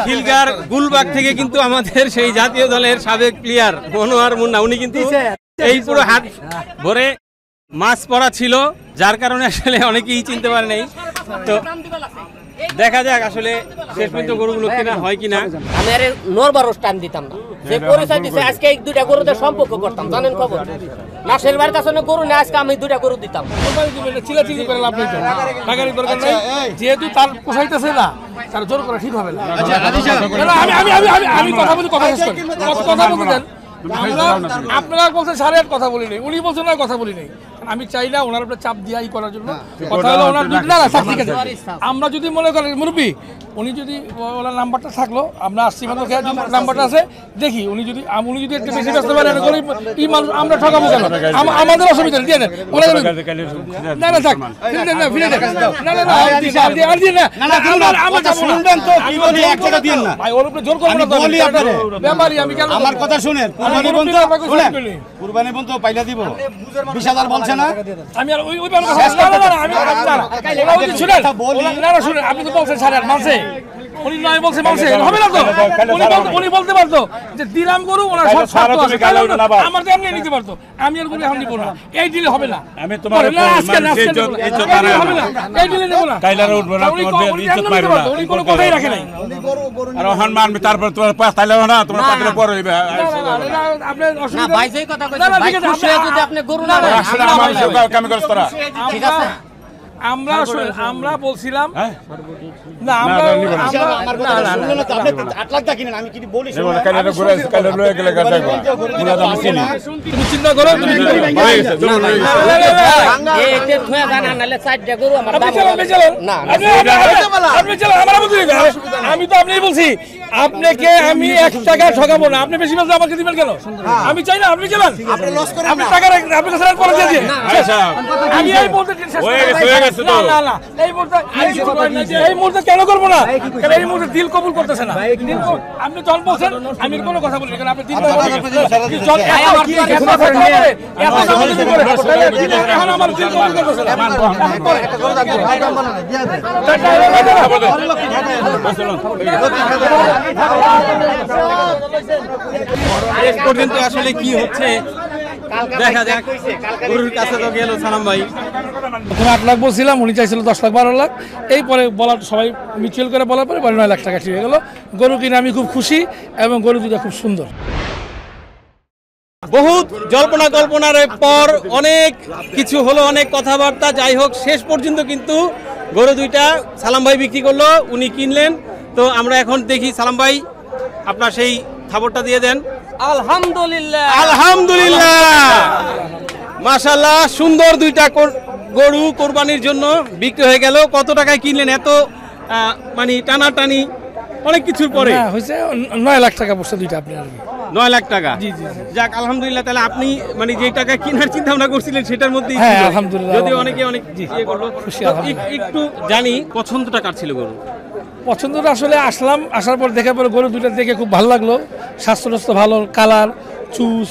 খিলগার গুলবাগ থেকে কিন্তু আমাদের সেই জাতীয় দলের সাবেক প্লেয়ার মনোয়ার মুন্না উনি কিন্তু এই পুরো হাত ভরে মাছ পড়া ছিল, যার কারণে আসলে অনেকেই চিনতে পারে নাই। তো দেখা যাক আসলে শেষ পর্যন্ত গরুগুলো কেনা হয় কিনা। আমি আরে নরবারও টাইম দিতাম না, যে পরিচয় দিছে আজকে এই দুইটা গরুদের সম্পর্ক করতাম, জানেন খবর নাসের বাড়ির কাছে গরু না, আজকে আমি দুইটা গরু দিতাম। চিলাচিলি করে লাভ নেই, টাকারই দরকার নাই, যেহেতু তার পোষাইতেছে না তার জোর করা ঠিক হবে না। আমি কথা বলি, কথা শেষ করি, কথা বলতে দেন। আপনারা বলছেন 8.5 কথা বলি নেই, উনি বলছেন না কথা বলি নেই। আমি চাই না ওনার উপরে চাপ দিয়ে করার জন্য। কথা হলো ওনার না ঠিক আছে, আমরা যদি মনে করেন মুরব্বী উনি যদি ওনার নাম্বারটা থাকলো, আমরা আসছি মানে নাম্বারটা আছে, দেখি উনি যদি একটু বেশি ব্যস্ত পারেন এই মানুষ আমরা ঠকাবো কেন? আমাদের অসুবিধা দিয়ে দেন না না থাক ফিরে দেন না, ফিরে দেন না না ভাই, ওর উপরে জোর করবো না ব্যাপারই। আমি কেন আমার কথা শুনেন, কুরবানি বন্ধু পাইলা দিব 20,000 বলছে না, আমি আর ওই শুনেন, আপনি তো বলছেন 8.5 মাসে, উনি নয় বলছে মাসে হবে না তো। উনি বলতে পারতো যে দিলাম গরু, ওনার সব শর্ত আছে, আমার তো এমনি নিতে পারতো, আমি আর গরু এখন নিব না, এই ডিলে হবে না। আমি তোমার হবে না, এই ডিলে নেব না, কাইলারে উঠবো না, তোমার ইজ্জত মারবো না, উনি কোনো কথাই রাখে নাই। আর ওখান মানবি, তারপর তোমার পাস তাইলে না, তোমার পাতলে পর হইবে। আপনি না ভাই যেই কথা কইছেন, ভাই খুশি হয়ে যদি আপনি গরু না নেন, আসলে আমার কাম করছ তোরা, ঠিক আছে। আমরা বলছিলাম না, আমার কথা শুনলেন না তো, আপনি 8 লাখ টাকা কিনেন, আমি কি বলি শুনুন, কাইলারে ঘুরে কাইলারে লয়ে গেলে গাড়ি দেখো পুরো দাম চিনি। তুমি চিন্তা করো, তুমি এতে থুয়া জানা নালে 4টা গরু আমার দাম না। আমি তো আপনিই বলছি, আপনাকে আমি 1 টাকা ঠকাবো না, আপনি বেশি বলতে আমাকে দিবেন কেন? আমি চাই না আপনি চালান, আপনি টাকা আপনি কাছে পরে দিয়ে দিন। আমি এই বলতে না না না, এই মুহূর্তে কেন করবো না? কারণ এই মুহূর্তে দিল কবুল করতেছে না। আপনি যখন বলছেন আমি কোনো কথা বলি, কারণ আপনি দিল এখন আমার দিল কবুল করতেছে পর্যন্ত আসলে কি হচ্ছে দেখা যাক। গরুর কাছে তো গেল সালাম ভাই, প্রথমে 8 লাখ বলছিলাম, উনি চাইছিল 10 লাখ 12 লাখ, এই পরে বলার সবাই মিউচুয়াল করে বলার পরে 9 লাখ টাকা ঠিক হয়ে গেল। গরু কিনে আমি খুব খুশি এবং গরু দুটো খুব সুন্দর। বহুত জল্পনা কল্পনার পর অনেক কিছু হলো, অনেক কথাবার্তা, যাই হোক শেষ পর্যন্ত কিন্তু গরু দুইটা সালাম ভাই বিক্রি করলো, উনি কিনলেন। তো আমরা এখন দেখি, সালাম ভাই আপনার সেই খবরটা দিয়ে দেন। আলহামদুলিল্লাহ, আলহামদুলিল্লাহ, মাশাআল্লাহ, সুন্দর দুইটা গরু কোরবানির জন্য বিক্রি হয়ে গেল। কত টাকায় কিনলেন? এত মানে টানাটানি অনেক কিছুর পরে হয়েছে 9 লাখ টাকা পড়ছে দুইটা আপনি আর 9 লাখ টাকা। জি জি, যাক আলহামদুলিল্লাহ। তাহলে আপনি মানে যে টাকা কেনার চিন্তা ভাবনা করছিলেন সেটার মধ্যেই আলহামদুলিল্লাহ, যদি অনেকে অনেক ইয়ে করলো। একটু জানি পছন্দটা কার ছিল গরু? পছন্দটা আসলে আসার পর দেখার পরে গরু দুইটা দেখে খুব ভালো লাগলো, স্বাস্থ্য ভালো, কালার, চুজ,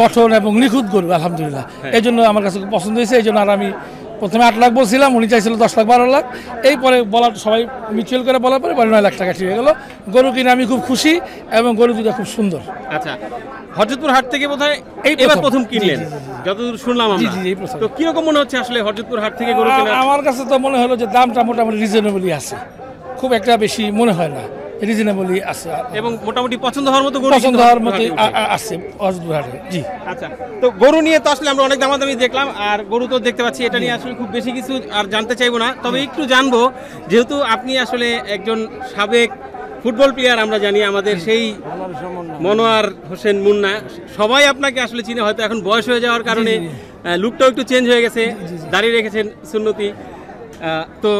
গঠন এবং নিখুঁত গরু আলহামদুলিল্লাহ। এই জন্য আমার কাছে খুব পছন্দ হয়েছে। এই জন্য আর আমি প্রথমে 8 লাখ বলছিলাম, উনি চাইছিল 10 লাখ 12 লাখ, এই পরে বলার সবাই মিউচুয়াল করে বলার পরে 9 লাখ টাকা ঠিক হয়ে গেল। গরু কিনে আমি খুব খুশি এবং গরু দুটো খুব সুন্দর। আচ্ছা, হরজতপুর হাট থেকে বোধহয় এবার প্রথম কিনলেন যতদূর শুনলাম আমরা। তো কিরকম মনে হচ্ছে আসলে হরজতপুর হাট থেকে গরু কেনা? আমার কাছে তো মনে হলো যে দামটা মোটামুটি রিজনেবলই আছে, খুব একটা বেশি মনে হয় না, রিজনেবলই আছে এবং মোটামুটি পছন্দ হওয়ার মতো গরু পছন্দ হওয়ার মতো আছে হরজতপুর হাটে। জি আচ্ছা, তো গরু নিয়ে তো আসলে আমরা অনেক দামাদামি দেখলাম, আর গরু তো দেখতে পাচ্ছি, এটা নিয়ে আসলে খুব বেশি কিছু আর জানতে চাইবো না। তবে একটু জানবো, যেহেতু আপনি আসলে একজন সাবেক ফুটবল প্লেয়ার, আমরা জানি আমাদের সেই মনোয়ার হোসেন মুন্না, সবাই আপনাকে আসলে চিনে, হয়তো এখন বয়স হয়ে যাওয়ার কারণে লুকটাও একটু চেঞ্জ হয়ে গেছে, দাঁড়িয়ে রেখেছেন সুন্নতি। তো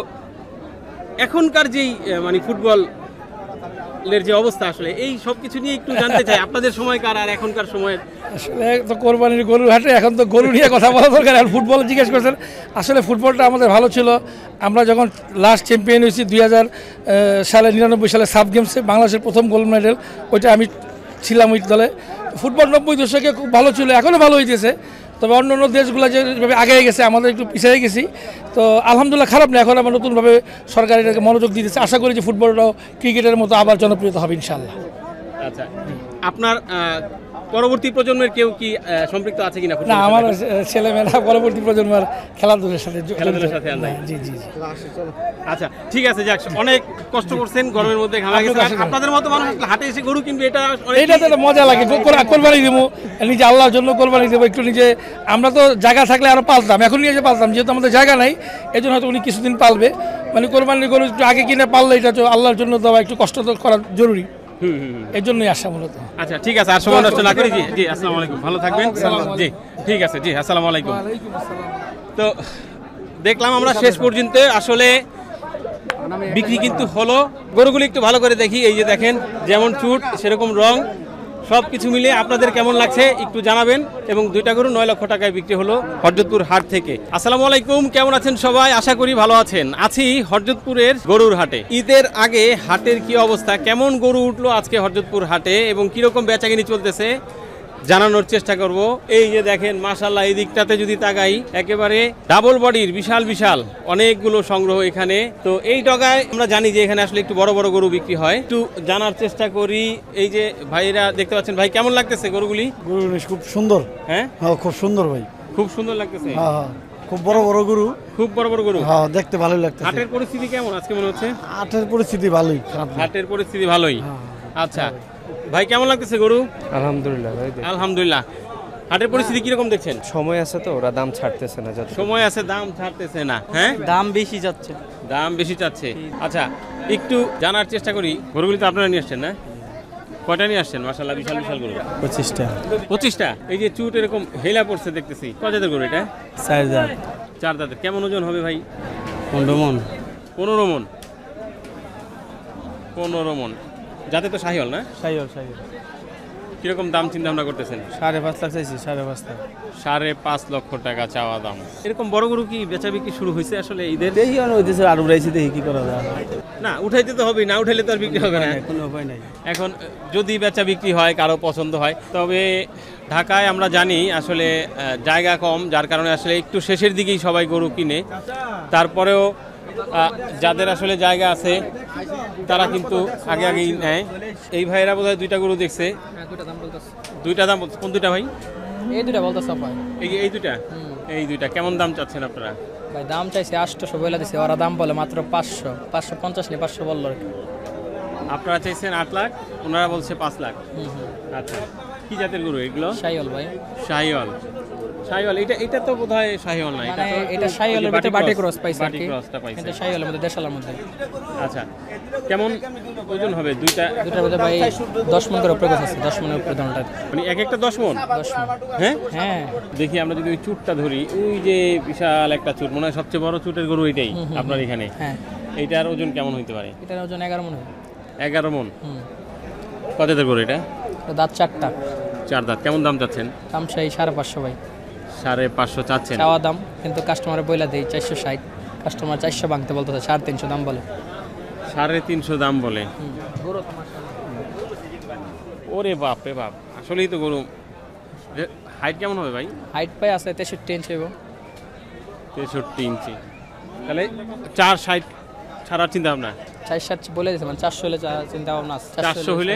এখনকার যেই মানে ফুটবলের যে অবস্থা, আসলে এই সব কিছু নিয়ে একটু জানতে চাই, আপনাদের সময়কার আর এখনকার সময়ের। আসলে তো কোরবানির গরুর হাটে এখন তো গরু নিয়ে কথা বলা দরকার। আর ফুটবল জিজ্ঞেস করছেন, আসলে ফুটবলটা আমাদের ভালো ছিল। আমরা যখন লাস্ট চ্যাম্পিয়ন হয়েছি 2000 সালে 99 সালে সাব গেমসে বাংলাদেশের প্রথম গোল্ড মেডেল, ওইটা আমি ছিলাম ওই দলে। ফুটবল 90 দশকে খুব ভালো ছিল, এখনও ভালো হইতেছে। তবে অন্য অন্য দেশগুলো যেভাবে আগে গেছে আমাদের একটু পিছিয়ে গেছি, তো আলহামদুলিল্লাহ খারাপ না, এখন আমরা নতুনভাবে সরকার এটাকে মনোযোগ দিতেছে। আশা করি যে ফুটবলটাও ক্রিকেটের মতো আবার জনপ্রিয়তা হবে ইনশাআল্লাহ। আচ্ছা, আপনার পরবর্তী প্রজন্মের কেউ কি সম্পৃক্ত আছে কিনা? না, আমার ছেলেমেয়েরা পরবর্তী প্রজন্মের খেলাধুলার সাথে খেলাধুলার সাথে আর নাই। জি জি। আচ্ছা ঠিক আছে, যাক, অনেক কষ্ট করছেন গরমের মধ্যে, ঘামা গেছে। আপনাদের মতো মানুষ হাটে এসে গরু কিনবে, এটা এইটাতে একটা মজা লাগে। কোরবানি দেবো নিজে, আল্লাহর জন্য কোরবানি দেবো একটু নিজে। আমরা তো জায়গা থাকলে আরো পালতাম, এখন নিয়ে যে পালতাম, যেহেতু আমাদের জায়গা নাই এই জন্য হয়তো উনি কিছুদিন পালবে। মানে কোরবানির গরু একটু আগে কিনে পাললে এটা তো আল্লাহর জন্য দেওয়া, একটু কষ্ট তো করা জরুরি, এর জন্যই আসা মূলত। আচ্ছা ঠিক আছে, আর সময় নষ্ট না করি। জি জি, আসসালামু আলাইকুম, ভালো থাকবেন। জি ঠিক আছে, জি আসসালামু আলাইকুম। তো দেখলাম আমরা শেষ পর্যন্ত আসলে বিক্রি কিন্তু হলো। গরুগুলি একটু ভালো করে দেখি। এই যে দেখেন, যেমন চুট সেরকম রং, সব কিছু মিলিয়ে আপনাদের কেমন লাগছে একটু জানাবেন। এবং দুইটা গরু 9 লক্ষ টাকায় বিক্রি হলো হরজতপুর হাট থেকে। আসসালামু আলাইকুম, কেমন আছেন সবাই? আশা করি ভালো আছেন। আছি হরজতপুরের গরুর হাটে। ঈদের আগে হাটের কি অবস্থা, কেমন গরু উঠলো আজকে হরজতপুর হাটে এবং কিরকম বেচাকিনি চলতেছে জানানোর চেষ্টা করব। এই যে দেখেন মাশাআল্লাহ, এই দিকটাতে যদি তাকাই, একেবারে ডাবল বডির বিশাল বিশাল অনেকগুলো সংগ্রহ এখানে। তো এই ডগায় আমরা জানি যে এখানে আসলে একটু বড় বড় গরু বিক্রি হয়, একটু জানার চেষ্টা করি। এই যে ভাইরা দেখতে পাচ্ছেন, ভাই কেমন লাগতেছে গরুগুলি? গরু খুব সুন্দর। হ্যাঁ খুব সুন্দর ভাই, খুব সুন্দর লাগতেছে। খুব বড় বড় গরু, খুব বড় বড় গরু। দেখতে ভালোই লাগতেছে। হাটের পরিস্থিতি কেমন আজকে মনে হচ্ছে? হাটের পরিস্থিতি ভালোই, খারাপ না। হাটের পরিস্থিতি ভালোই। আচ্ছা ভাই, কেমন লাগতেছে গরু? আলহামদুলিল্লাহ ভাই, আলহামদুলিল্লাহ। হাটের পরিস্থিতি কিরকম দেখছেন? সময় আছে তো, ওরা দাম ছাড়তেছে না। সময় আছে, দাম ছাড়তেছে না। হ্যাঁ, দাম বেশি যাচ্ছে। দাম বেশি চাচ্ছে। আচ্ছা, একটু জানার চেষ্টা করি। গরুগুলি তো আপনারা নিয়ে আসছেন না? কয়টা নিয়ে আসছেন? মাশাআল্লাহ, বিশাল বিশাল গরু। 25টা। 25টা? এই যে চুট এরকম হেলা পড়ছে দেখতেছি, কয় জাতের গরু এটা? 4 দাঁত। 4 দাঁতের। কেমন ওজন হবে ভাই? 15 মণ। 15 মণ। 15 মণ। যাতে তো শাহিওয়াল না? শাহিওয়াল। কিরকম দাম চিন্তা ভাবনা করতেছেন? 5.5 লাখ চাইছি। 5.5 লাখ। 5.5 লক্ষ টাকা চাওয়া দাম। এরকম বড় গরু কি বেচা বিক্রি শুরু হয়েছে আসলে ঈদের? দেখি হইতেছে, আর উড়াইছি, দেখি কি করা যায়। না, উঠাইতে তো হবে, না উঠাইলে তো আর বিক্রি হবে না। কোনো উপায় নাই। এখন যদি বেচা বিক্রি হয়, কারো পছন্দ হয়, তবে ঢাকায় আমরা জানি আসলে জায়গা কম, যার কারণে আসলে একটু শেষের দিকেই সবাই গরু কিনে। তারপরেও যাদের আসলে জায়গা আছে তারা কিন্তু আগে আগেই নেয়। এই ভাইয়েরা বোধহয় 2টা গরু দেখছে। দুইটা দাম বলছে। কোন দুইটা ভাই? এই দুটা বলতেছ ভাই। এই দুইটা? এই দুইটা কেমন দাম চাচ্ছেন আপনারা? ভাই দাম চাইছে 800 বলে দিছে, ওরা দাম বলে মাত্র 500। 550 নি 500 বলল। আপনারা চাইছেন 8 লাখ, ওনারা বলছে 5 লাখ। আচ্ছা, কি জাতের গরু এগুলো? শাহিওয়াল ভাই। শাহিওয়াল। শাহিওয়াল, এটা তো বোধহয় শাহিওয়াল না, মানে এটা শাহিওয়ালের ভিতরে বাটি ক্রস পাইছে আর কি। ক্রসটা পাইছে। এটা শাহিওয়ালের মধ্যে দেশালার মধ্যে। আচ্ছা, কেমন ওজন হবে দুইটার মধ্যে ভাই? 10 মণ করে উপরে আছে, 10 মণের উপরে দনটা। মানে এক একটা 10 মণ? 10 মণ। হ্যাঁ হ্যাঁ। দেখি আমরা যদি ওই চুটটা ধরি, ওই যে বিশাল একটা চুট, মনে হয় সবচেয়ে বড় চুটের গরু এটাই আপনার এখানে। হ্যাঁ। এইটার ওজন কেমন হইতে পারে? এটার ওজন 11 মণ। 11 মণ। কত দাঁতের গরু এটা? দাঁত 4টা। 4 দাঁত। কেমন দাম চাচ্ছেন? দাম চাই 550 ভাই। 550 চাচ্ছেন? চাওয়া দাম, কিন্তু কাস্টমারে বইলা দেই 460। কাস্টমার 400 ভাঙতে বলতেছে, 350 দাম বলে। 350 দাম বলে? ওরে বাপ রে বাপ, আসলেই তো গরু। হাইট কেমন হবে ভাই? হাইট পাই আছে 63 ইঞ্চি হবে। 63 ইঞ্চি। তাহলে 460 ছাড়ার চিন্তা ভাবনা? 460 বলে দিয়েছে, মানে 400 হলে চিন্তা ভাবনা আছে। 400 হলে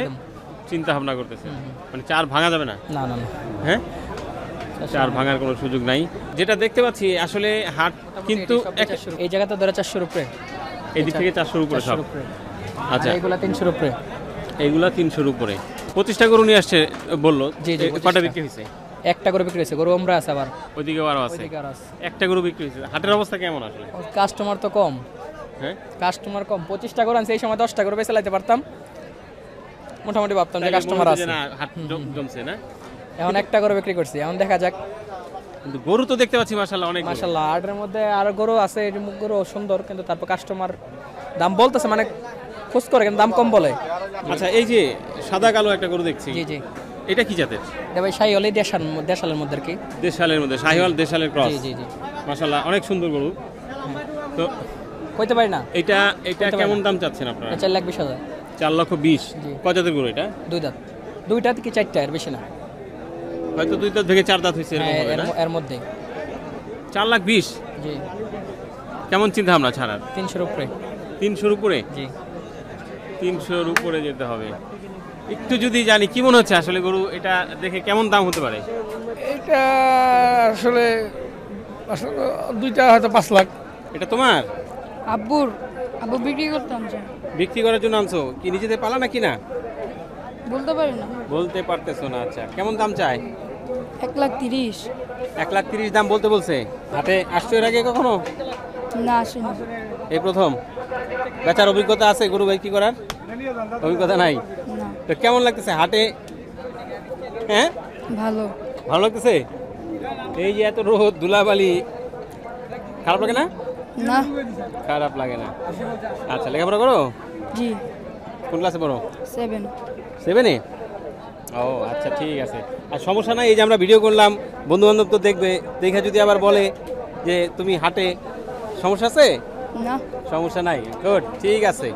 চিন্তা ভাবনা করতেছে, মানে 4 ভাঙা যাবে না? না না না। হ্যাঁ, 4 ভাঙার কোনো সুযোগ নাই। যেটা দেখতে পাচ্ছি আসলে হাট কিন্তু এই জায়গাতে ধরে 400 উপরে, এই দিক থেকে 400 উপরে সব। আচ্ছা, এইগুলা 300 উপরে। এইগুলা 300 উপরে। 25টা গরু নিয়ে আসছে বললো। জি জি। কটা বিক্রি হয়েছে? একটা করে বিক্রি হয়েছে। গরু আমরা আছে আবার ওইদিকে আরো আছে। একটা গরু বিক্রি হয়েছে। হাটের অবস্থা কেমন আসলে? কাস্টমার তো কম। হ্যাঁ, কাস্টমার কম। 25টা গরু আনছে, এই সময় 10টা গরু বেচে লাইতে পারতাম, মোটামুটি ভাবতাম যে কাস্টমার আছে। না, হাট জমছে না। এখন একটা গরু বিক্রি করছি, এখন দেখা যাক। কিন্তু গরু তো দেখতে পাচ্ছি মাশাআল্লাহ অনেক। মাশাআল্লাহ, হাটের মধ্যে আরো গরু আছে, এই মুখ গরু সুন্দর, কিন্তু তারপর কাস্টমার দাম বলতেছে, মানে খোঁজ করে কিন্তু দাম কম বলে। আচ্ছা, এই যে সাদা কালো একটা গরু দেখছি, জি জি। এটা কি জাতের? এটা ভাই শাহিওয়াল, দেশালের মধ্যে আর কি। দেশালের মধ্যে? শাহিওয়াল দেশালের ক্রস। জি জি জি। মাশাআল্লাহ, অনেক সুন্দর গরু। তো কইতে পারি না। এটা কেমন দাম চাচ্ছেন আপনারা? 4,20,000। 4,20,000। কয় জাতের গরু এটা? 2 দাঁত। 2টা কি 4টা, এর বেশি না। হয়তো 2 দাঁত থেকে 4 দাঁত হয়েছে এরকম হবে না? এর মধ্যে 4,20,000। জি কেমন চিন্তা ভাবনা ছাড়ার? 300-র উপরে 300-র উপরে? জি 300-র উপরে যেতে হবে। একটু যদি জানি কি মনে হচ্ছে আসলে গরু এটা দেখে কেমন দাম হতে পারে? এটা আসলে আসলে দুইটা হয়তো 5 লাখ। এটা তোমার আব্বু বিক্রি করতাম স্যার, বিক্রি করার জন্য আনছো? কি নিজেদের পালা নাকি না? বলতে পারি না। বলতে পারতেছো না। আচ্ছা, কেমন দাম চায়? 1,30,000। 1,30,000 দাম বলতে বলছে। হাটে আসছো এর আগে কখনো? না আসেনি। এই প্রথম? বেচার অভিজ্ঞতা আছে গরু বিক্রি করার? অভিজ্ঞতা নাই? না। তো কেমন লাগতেছে হাটে? হ্যাঁ, ভালো। ভালো লাগতেছে? এই যে এত রোদ, ধুলাবালি, খারাপ লাগে না? না। খারাপ লাগে না। আচ্ছা, লেখাপড়া করো? জি। কোন ক্লাসে পড়ো? 7। 7-এ? ও আচ্ছা, ঠিক আছে। আর সমস্যা নাই, এই যে আমরা ভিডিও করলাম, বন্ধু বান্ধব তো দেখবে, দেখে যদি আবার বলে যে তুমি হাটে, সমস্যা আছে? না। সমস্যা নাই। গুড, ঠিক আছে।